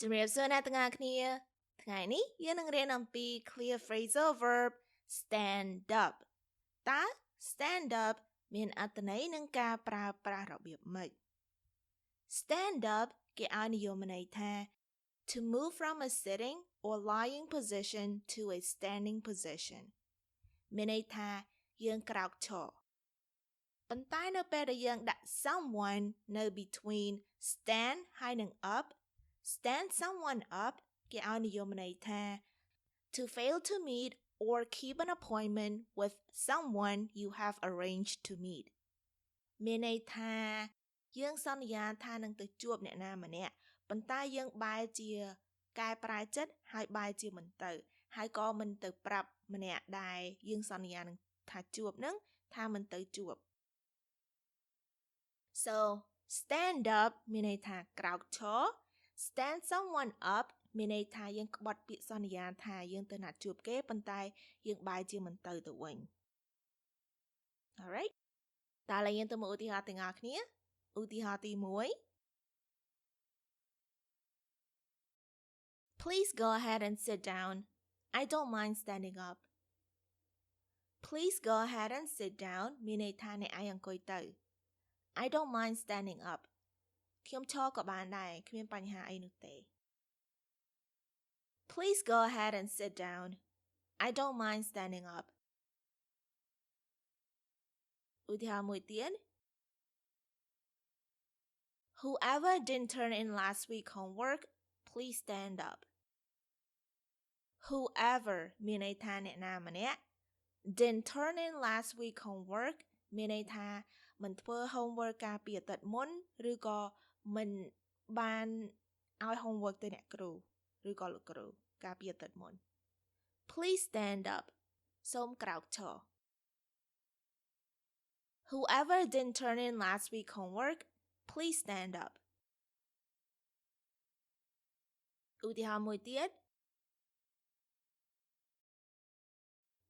ជំរាបសួរអ្នកទាំងអស់គ្នាថ្ងៃនេះយើងនឹងរៀនអំពី clear phrasal verb stand up តើ stand up មានអត្ថន័យនិងការប្រើប្រាស់របៀបម៉េច stand up គេឲ្យនិយមន័យថា to move from a sitting or lying position to a standing position មានន័យថាយើងក្រោកឈរប៉ុន្តែនៅពេលដែលយើងដាក់ someone នៅ between stand ហើយនិង up stand someone up គេឲ្យនិយមន័យថា to fail to meet or keep an appointment with someone you have arranged to meet មានន័យថាយើងសន្យាថានឹងទៅជួបអ្នកណាម្នាក់ប៉ុន្តែយើងបែរជាកែប្រែចិត្តហើយបែរជាមិនទៅហើយក៏មិនទៅប្រាប់ម្នាក់ដែលយើងសន្យានឹងថាជួបនឹងថាមិនទៅជួប so stand up មានន័យថាក្រោកឈរStand someone up មានន័យថាយើងក្បត់ពាក្យសន្យាថាយើងទៅណាត់ជួបគេប៉ុន្តែយើងបែរជាមិនទៅវិញ Alright តើឥឡូវយើងទៅមើលឧទាហរណ៍ទាំងអស់គ្នាឧទាហរណ៍ទី1 Please go ahead and sit down. I don't mind standing up. Please go ahead and sit down មានន័យថាអ្នកឯងអង្គុយទៅ I don't mind standing up ខ្ញុំឈរក៏បានដែរគ្មានបញ្ហាអីនោះទេ Please go ahead and sit down. I don't mind standing up. ឧទាហរណ៍មួយទៀត Whoever didn't turn in last week homework, please stand up. Whoever មានន័យថាអ្នកណាម្នាក់ didn't turn in last week homework មានន័យថាមិនធ្វើ homework កាលពីអាទិត្យមុនឬក៏មិនបានឲ្យ homework ទៅអ្នកគ្រូឬក៏លោកគ្រូកាលពីអាទិត្យមុន Please stand up សូមក្រោកឈរ Whoever didn't turn in last week homework, please stand up. ឧទាហរណ៍មួយទៀត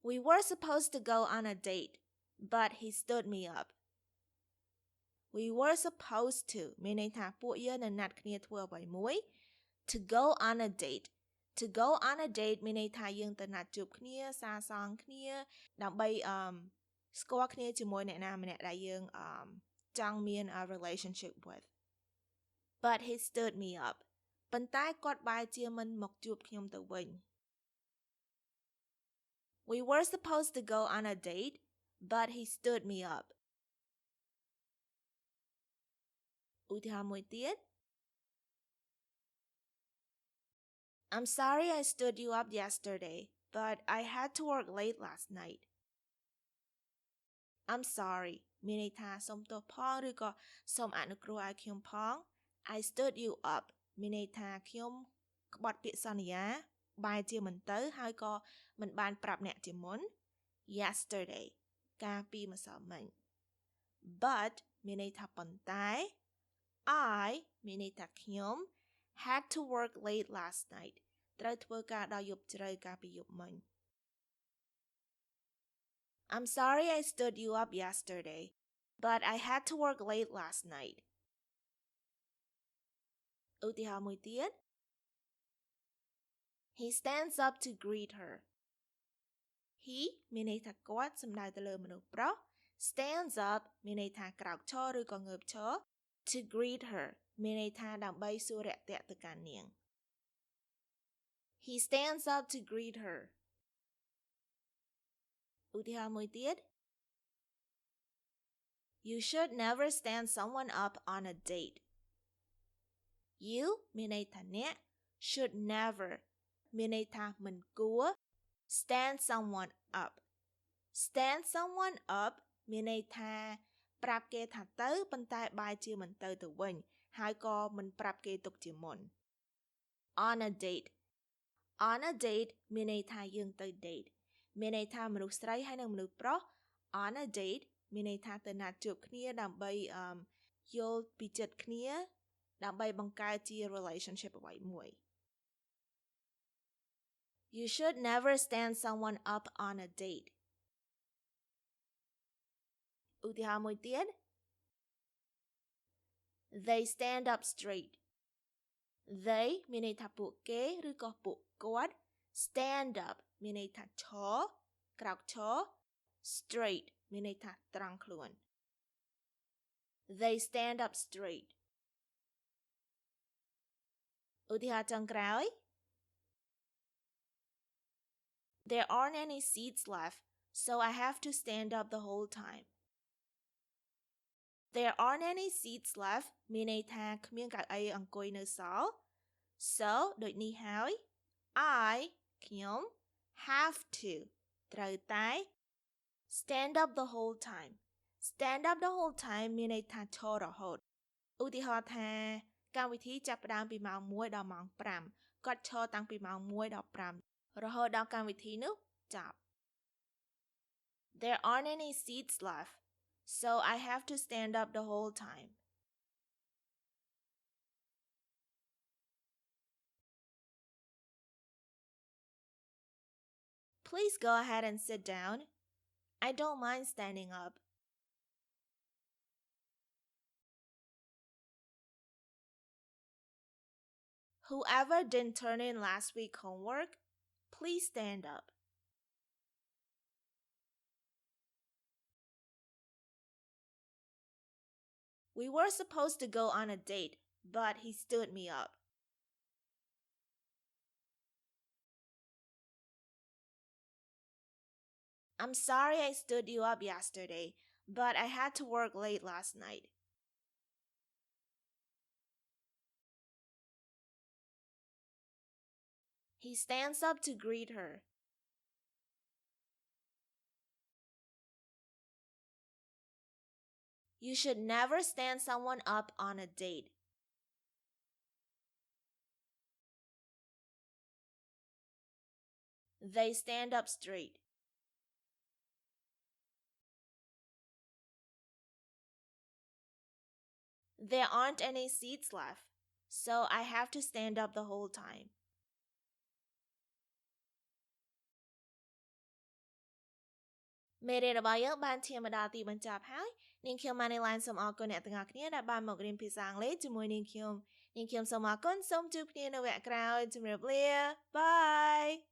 We were supposed to go on a date, but he stood me up. We were supposed to មានន័យថាពួកយើងនឹងណាត់គ្នាធ្វើអ្វីមួយ to go on a date. To go on a date មានន័យថាយើងទៅណាត់ជួបគ្នាសាសងគ្នាដើម្បីស្គាល់គ្នាជាមួយអ្នកណាម្នាក់ដែលយើងចង់មាន a relationship with. But he stood me up. ប៉ុន្តែគាត់បែរជាមិនមកជួបខ្ញុំទៅវិញ We were supposed to go on a date, but he stood me up. ឧទាហរណ៍មួយទៀត I'm sorry I stood you up yesterday, but I had to work late last night. I'm sorry មានន័យថាសូមទោសផងឬក៏សូមអនុគ្រោះឲ្យខ្ញុំផង I stood you up មានន័យថាខ្ញុំក្បត់ពាក្យសន្យាបែរជាមិនទៅហើយក៏មិនបានប្រាប់អ្នកជាមុន yesterday កាលពីម្សិលមិញ but មានន័យថាប៉ុន្តែ I មានន័យថាខ្ញុំ had to work late last night ត្រូវធ្វើការដល់យប់ជ្រៅកាលពីយប់មិញ I'm sorry I stood you up yesterday, but I had to work late last night. ឧទាហរណ៍មួយទៀត He stands up to greet her. He មានន័យថាគាត់សំដៅទៅលើមនុស្សប្រុស stands up មានន័យថាក្រោកឈរឬក៏ងើបឈរ to greet her មានន័យថាដើម្បីសួររាក់ទាក់ទៅកាន់នាង He stands up to greet her. ឧទាហរណ៍មួយទៀត You should never stand someone up on a date. You មានន័យថាអ្នក should never មានន័យថាមិនគួរ stand someone up. Stand someone up មានន័យថាប្រាប់គេថាទៅប៉ុន្តែបែរជាមិនទៅវិញហើយក៏មិនប្រាប់គេទុកជាមុន On a date. On a date មានន័យថាយើងទៅ date មានន័យថាមនុស្សស្រីហើយនិងមនុស្សប្រុស on a date មានន័យថាទៅណាត់ជួបគ្នាដើម្បីយល់ពីចិត្តគ្នាដើម្បីបង្កើតជា relationship អ្វីមួយ You should never stand someone up on a date. ឧទាហរណ៍មួយទៀត They stand up straight. They មានន័យថាពួកគេឬក៏ពួកគាត់ stand up មានន័យថាឈរក្រោកឈរ straight មានន័យថាត្រង់ខ្លួន They stand up straight ឧទាហរណ៍ចុងក្រោយ There aren't any seats left, so I have to stand up the whole time. There aren't any seats left មានន័យថាគ្មានកៅអីអង្គុយនៅសល់ So ដូចនេះហើយ I ខ្ញុំ have to ត្រូវតែ stand up the whole time. Stand up the whole time មានន័យថាឈររហូតឧទាហរណ៍ថាកម្មវិធីចាប់ផ្ដើមពីម៉ោង1ដល់ម៉ោង5គាត់ឈរតាំងពីម៉ោង1ដល់5រហូតដល់កម្មវិធីនោះចប់ There aren't any seats left, so I have to stand up the whole time. Please go ahead and sit down. I don't mind standing up. Whoever didn't turn in last week's homework, please stand up. We were supposed to go on a date, but he stood me up. I'm sorry I stood you up yesterday, but I had to work late last night. He stands up to greet her. You should never stand someone up on a date. They stand up straight. There aren't any seats left, so I have to stand up the whole time. មេរៀនរបស់យើងបានឈានមកដល់ទីបញ្ចប់ហើយនាងខ្ញុំបាននៅឡានសូមអរគុណអ្នកទាំងអស់គ្នាដែលបានមករៀនភាសាអង់គ្លេសជាមួយនាងខ្ញុំសូមអរគុណសូមជួបគ្នានៅវគ្គក្រោយជម្រាបលាបាយ